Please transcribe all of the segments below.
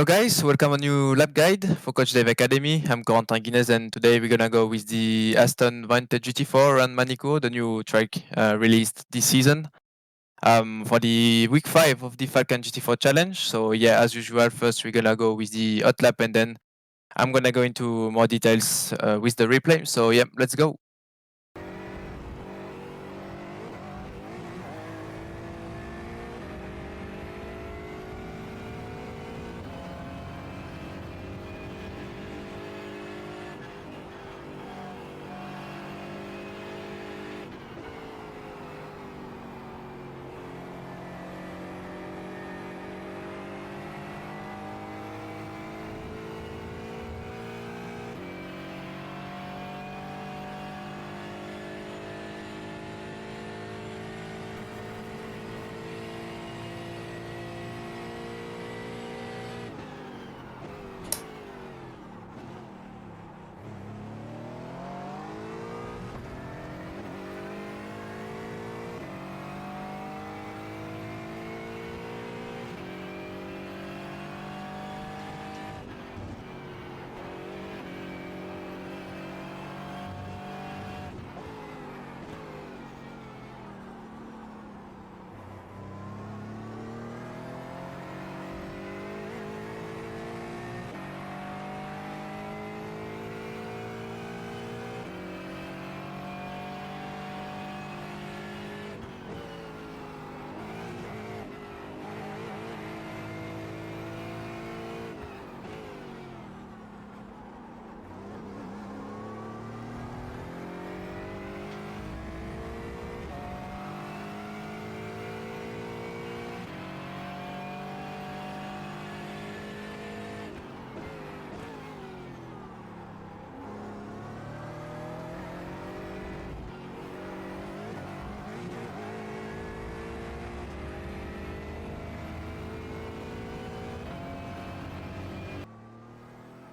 Hello guys, welcome on new lap guide for Coach Dave Academy. I'm Corentin Guinness and today we're gonna go with the Aston Vantage GT4 and Manico, the new track released this season for the week 5 of the Falcon GT4 challenge. So yeah, as usual, first we're gonna go with the hot lap and then I'm gonna go into more details with the replay. So yeah, let's go.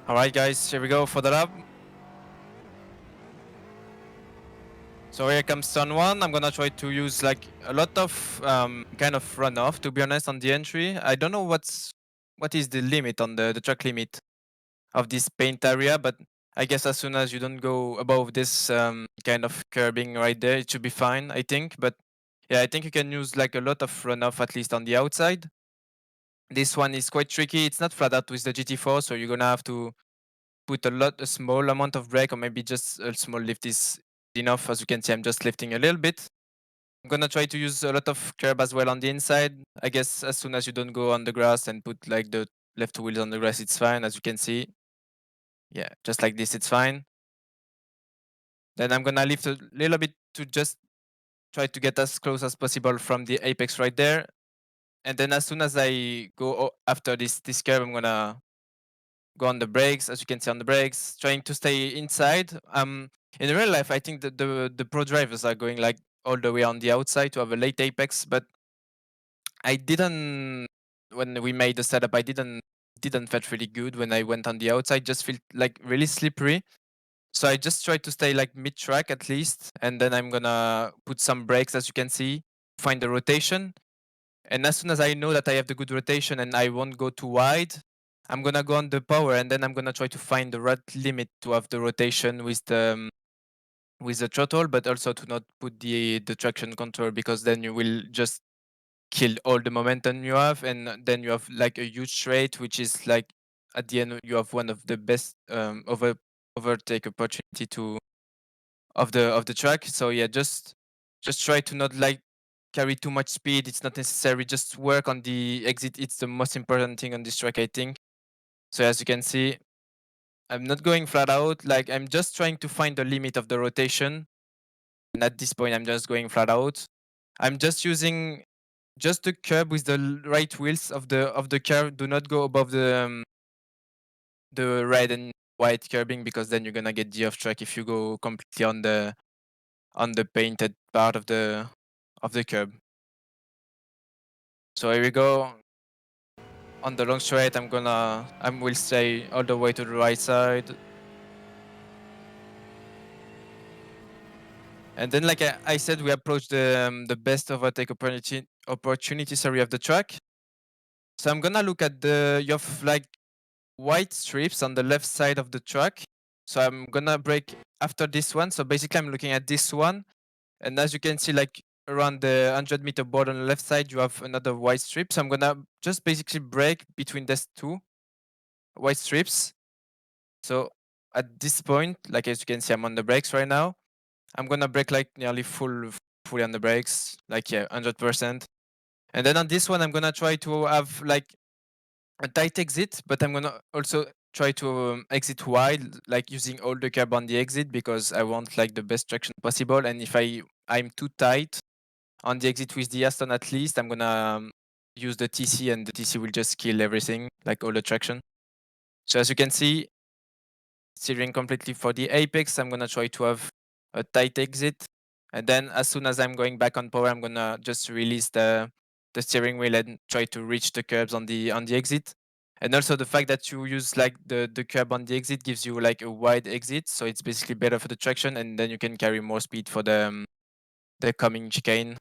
Alright guys, here we go for the lap. So here comes turn 1. I'm gonna try to use like a lot of kind of runoff, to be honest, on the entry. I don't know what is the limit on the track limit of this paint area, but I guess as soon as you don't go above this kind of curbing right there, it should be fine, I think. But yeah, I think you can use like a lot of runoff, at least on the outside. This one is quite tricky. It's not flat out with the GT4, so you're gonna have to put a small amount of brake, or maybe just a small lift is enough. As you can see, I'm just lifting a little bit. I'm gonna try to use a lot of curb as well on the inside. I guess as soon as you don't go on the grass and put like the left wheels on the grass, it's fine. As you can see, yeah, just like this, it's fine. Then I'm gonna lift a little bit to just try to get as close as possible from the apex right there. And then as soon as I go after this curve, I'm gonna go on the brakes. As you can see on the brakes, trying to stay inside. In real life, I think that the pro drivers are going like all the way on the outside to have a late apex, but I didn't when we made the setup. I didn't felt really good when I went on the outside. Just felt like really slippery. So I just try to stay like mid track at least, and then I'm gonna put some brakes, as you can see, find the rotation. And as soon as I know that I have the good rotation and I won't go too wide, I'm gonna go on the power, and then I'm gonna try to find the right limit to have the rotation with the throttle, but also to not put the traction control, because then you will just kill all the momentum you have, and then you have like a huge straight, which is like at the end you have one of the best overtake opportunity to of the track. So yeah, just try to not like carry too much speed. It's not necessary. Just work on the exit. It's the most important thing on this track, I think. So as you can see, I'm not going flat out. Like I'm just trying to find the limit of the rotation. And at this point, I'm just going flat out. I'm just using just the curb with the right wheels of the curve. Do not go above the red and white curbing, because then you're gonna get the off track if you go completely on the painted part of the curb. So here we go. On the long straight, I will stay all the way to the right side. And then, like I said, we approach the best overtake opportunity, sorry, of the track. So I'm gonna look at you have like white strips on the left side of the track. So I'm gonna brake after this one. So basically I'm looking at this one. And as you can see, like around the 100-meter board on the left side, you have another white strip. So I'm gonna just basically brake between these two white strips. So at this point, like as you can see, I'm on the brakes right now. I'm gonna brake like nearly fully on the brakes, like yeah, 100%. And then on this one, I'm gonna try to have like a tight exit, but I'm gonna also try to exit wide, like using all the curb on the exit because I want like the best traction possible. And if I'm too tight on the exit with the Aston, at least I'm gonna use the TC, and the TC will just kill everything, like all the traction. So as you can see, steering completely for the apex, I'm gonna try to have a tight exit, and then as soon as I'm going back on power, I'm gonna just release the steering wheel and try to reach the curbs on the exit. And also the fact that you use like the curb on the exit gives you like a wide exit, so it's basically better for the traction, and then you can carry more speed for the coming chicane.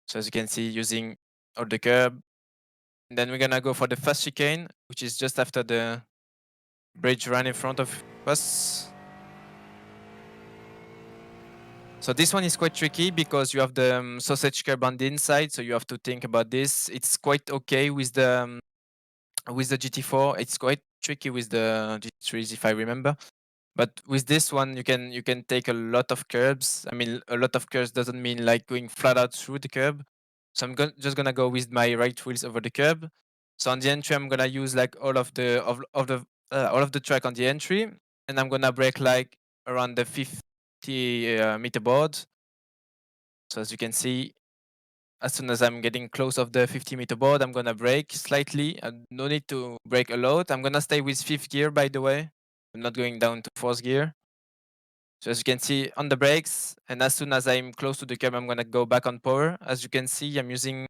So as you can see, using all the curb. And then we're gonna go for the fast chicane, which is just after the bridge run in front of us. So this one is quite tricky because you have the sausage curb on the inside, so you have to think about this. It's quite okay with the GT4. It's quite tricky with the GT3s, if I remember. But with this one, you can take a lot of curbs. I mean, a lot of curbs doesn't mean like going flat out through the curb. So I'm just gonna go with my right wheels over the curb. So on the entry, I'm gonna use like all of the track on the entry, and I'm gonna brake like around the 50 meter board. So as you can see, as soon as I'm getting close of the 50-meter board, I'm gonna brake slightly. No need to brake a lot. I'm gonna stay with fifth gear, by the way. I'm not going down to fourth gear. So as you can see on the brakes, and as soon as I'm close to the curb, I'm gonna go back on power. As you can see, I'm just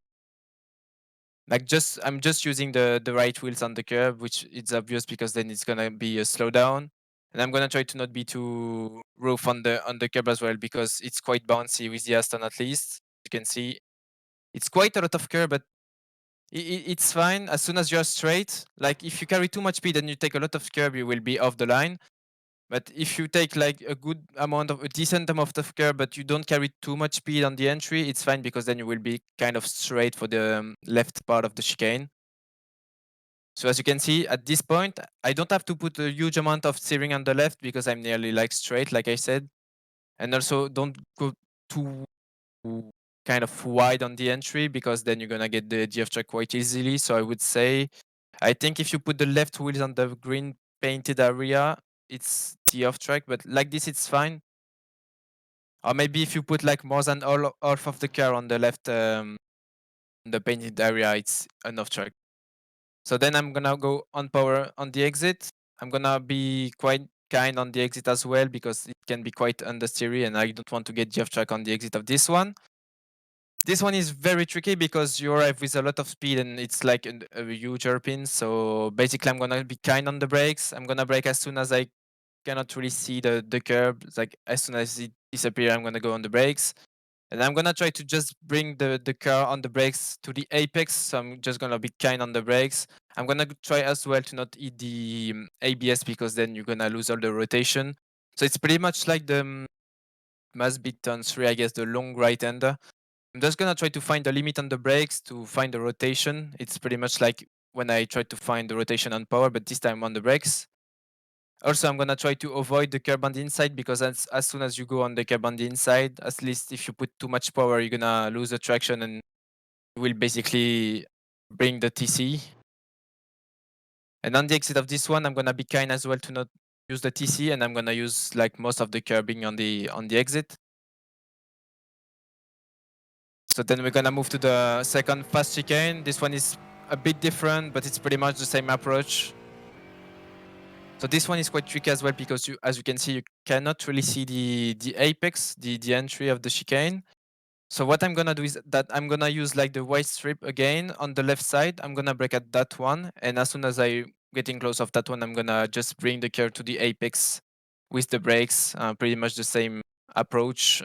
using the right wheels on the curb, which is obvious because then it's gonna be a slowdown. And I'm gonna try to not be too rough on the curb as well because it's quite bouncy with the Aston at least. You can see it's quite a lot of curb, but it's fine as soon as you're straight. Like if you carry too much speed and you take a lot of curb, you will be off the line. But if you take like a decent amount of curb, but you don't carry too much speed on the entry, it's fine because then you will be kind of straight for the left part of the chicane. So as you can see at this point, I don't have to put a huge amount of steering on the left because I'm nearly like straight, like I said. And also don't go too kind of wide on the entry because then you're gonna get the GF track quite easily. So I would say, I think if you put the left wheels on the green painted area, it's the off track, but like this, it's fine. Or maybe if you put like more than all half of the car on the left, the painted area, it's an off track. So then I'm gonna go on power on the exit. I'm gonna be quite kind on the exit as well because it can be quite understeery and I don't want to get GF track on the exit of this one. This one is very tricky because you arrive with a lot of speed and it's like a huge hairpin. So basically, I'm gonna be kind on the brakes. I'm gonna brake as soon as I cannot really see the curb. Like as soon as it disappears, I'm gonna go on the brakes. And I'm gonna try to just bring the car on the brakes to the apex. So I'm just gonna be kind on the brakes. I'm gonna try as well to not hit the ABS because then you're gonna lose all the rotation. So it's pretty much like the must be turn 3, I guess, the long right hander. I'm just gonna try to find the limit on the brakes to find the rotation. It's pretty much like when I tried to find the rotation on power, but this time on the brakes. Also, I'm gonna try to avoid the curb on the inside because as soon as you go on the curb on the inside, at least if you put too much power, you're gonna lose the traction and you will basically bring the TC. And on the exit of this one, I'm gonna be kind as well to not use the TC, and I'm gonna use like most of the curbing on the exit. So then we're gonna move to the second fast chicane. This one is a bit different, but it's pretty much the same approach. So this one is quite tricky as well because as you can see, you cannot really see the apex, the entry of the chicane. So what I'm gonna do is that I'm gonna use like the white strip again on the left side. I'm gonna brake at that one, and as soon as I getting close of that one, I'm gonna just bring the car to the apex with the brakes. Pretty much the same approach.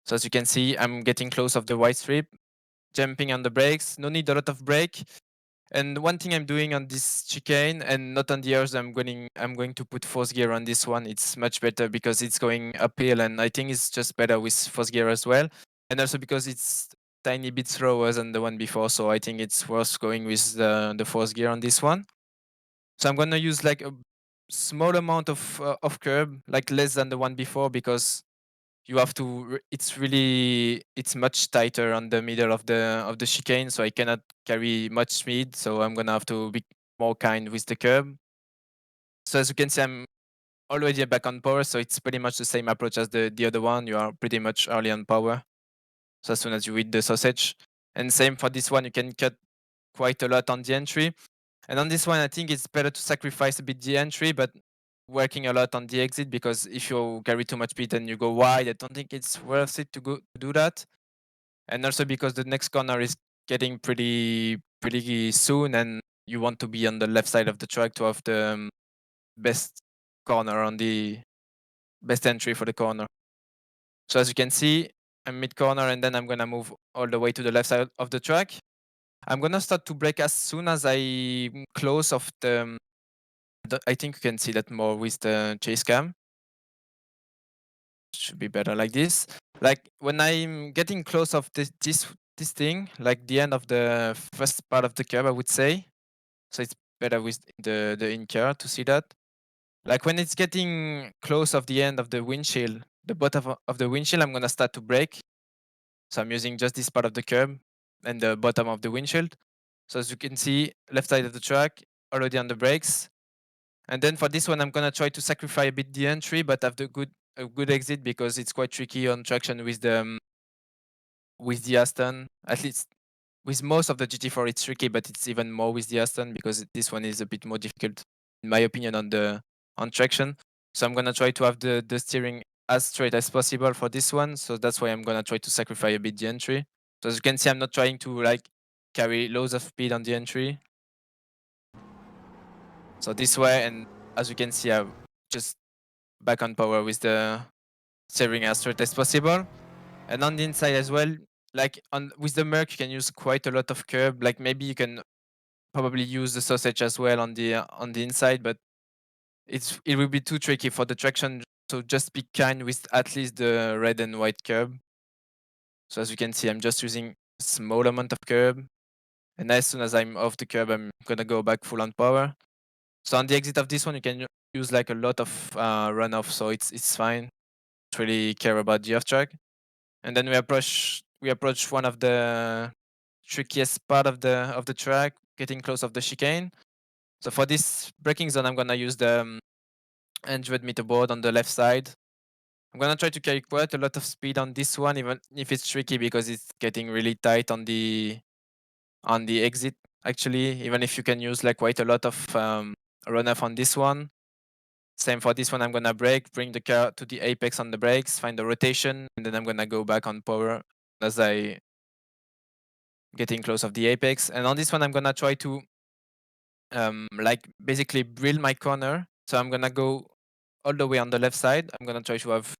So as you can see, I'm getting close of the white strip, jumping on the brakes. No need a lot of brake. And one thing I'm doing on this chicane and not on the others, I'm going to put fourth gear on this one. It's much better because it's going uphill, and I think it's just better with fourth gear as well. And also because it's tiny bit slower than the one before, so I think it's worth going with the fourth gear on this one. So I'm gonna use like a small amount of curb, like less than the one before, because you have to. It's much tighter on the middle of the chicane, so I cannot carry much speed. So I'm gonna have to be more kind with the curb. So as you can see, I'm already back on power, so it's pretty much the same approach as the other one. You are pretty much early on power. So as soon as you hit the sausage, and same for this one, you can cut quite a lot on the entry. And on this one, I think it's better to sacrifice a bit the entry, but working a lot on the exit, because if you carry too much speed and you go wide, I don't think it's worth it to go to do that. And also because the next corner is getting pretty soon, and you want to be on the left side of the track to have the best corner on the best entry for the corner. So as you can see, I'm mid corner, and then I'm gonna move all the way to the left side of the track. I'm gonna start to brake as soon as I'm close of I think you can see that more with the chase cam. Should be better like this. Like when I'm getting close of this thing, like the end of the first part of the curve, I would say. So it's better with the in car to see that. Like when it's getting close of the end of the windshield, the bottom of the windshield, I'm gonna start to brake. So I'm using just this part of the curb and the bottom of the windshield. So as you can see, left side of the track, already on the brakes. And then for this one, I'm gonna try to sacrifice a bit the entry, but have a good exit, because it's quite tricky on traction with the Aston. At least with most of the GT4, it's tricky, but it's even more with the Aston, because this one is a bit more difficult, in my opinion, on traction. So I'm gonna try to have the steering as straight as possible for this one. So that's why I'm gonna try to sacrifice a bit the entry. So as you can see, I'm not trying to like carry loads of speed on the entry. So this way, and as you can see, I'm just back on power with the steering as straight as possible. And on the inside as well, like on with the Merc, you can use quite a lot of curb. Like maybe you can probably use the sausage as well on the inside, but it will be too tricky for the traction. So just be kind with at least the red and white curb. So as you can see, I'm just using a small amount of curb, and as soon as I'm off the curb, I'm gonna go back full on power. So on the exit of this one, you can use like a lot of runoff, so it's fine. Don't really care about the off track. And then we approach one of the trickiest part of the track, getting close of the chicane. So for this braking zone, I'm gonna use the 100-meter board on the left side. I'm gonna try to carry quite a lot of speed on this one, even if it's tricky because it's getting really tight on the exit. Actually, even if you can use like quite a lot of runoff on this one. Same for this one. I'm gonna brake, bring the car to the apex on the brakes, find the rotation, and then I'm gonna go back on power as I getting close of the apex. And on this one, I'm gonna try to like basically drill my corner. So I'm gonna go all the way on the left side. I'm gonna try to have.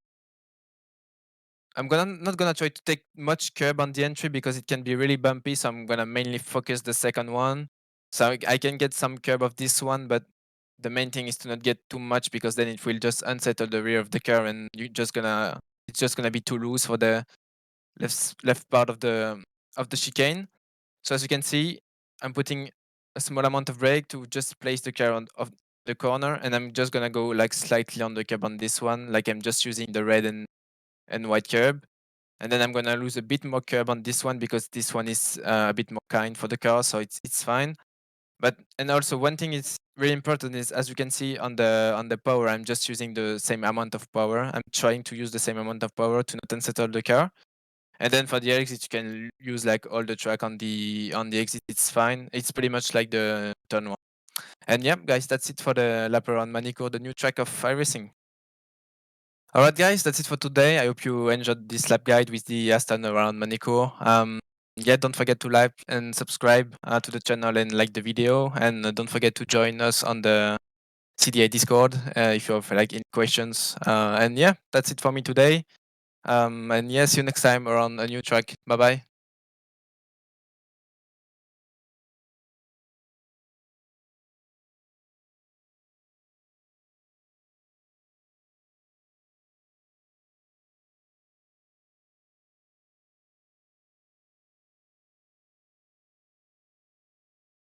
I'm gonna not gonna try to take much curb on the entry because it can be really bumpy. So I'm gonna mainly focus the second one. So I can get some curb of this one, but the main thing is to not get too much, because then it will just unsettle the rear of the car, and it's just gonna be too loose for the left part of the chicane. So as you can see, I'm putting a small amount of brake to just place the car on of the corner, and I'm just gonna go like slightly on the curb on this one, like I'm just using the red and white curb. And then I'm gonna lose a bit more curb on this one because this one is a bit more kind for the car, so it's fine. But and also one thing is really important is, as you can see on the power, I'm just using the same amount of power. I'm trying to use the same amount of power to not unsettle the car. And then for the exit, you can use like all the track on the exit. It's fine. It's pretty much like the turn one. And yeah, guys, that's it for the lap around Manico, the new track of iRacing. All right, guys, that's it for today. I hope you enjoyed this lap guide with the Aston around Manico. Yeah, don't forget to like and subscribe to the channel and like the video. And don't forget to join us on the CDA Discord if you have like any questions. And yeah, that's it for me today. And yeah, see you next time around a new track. Bye bye.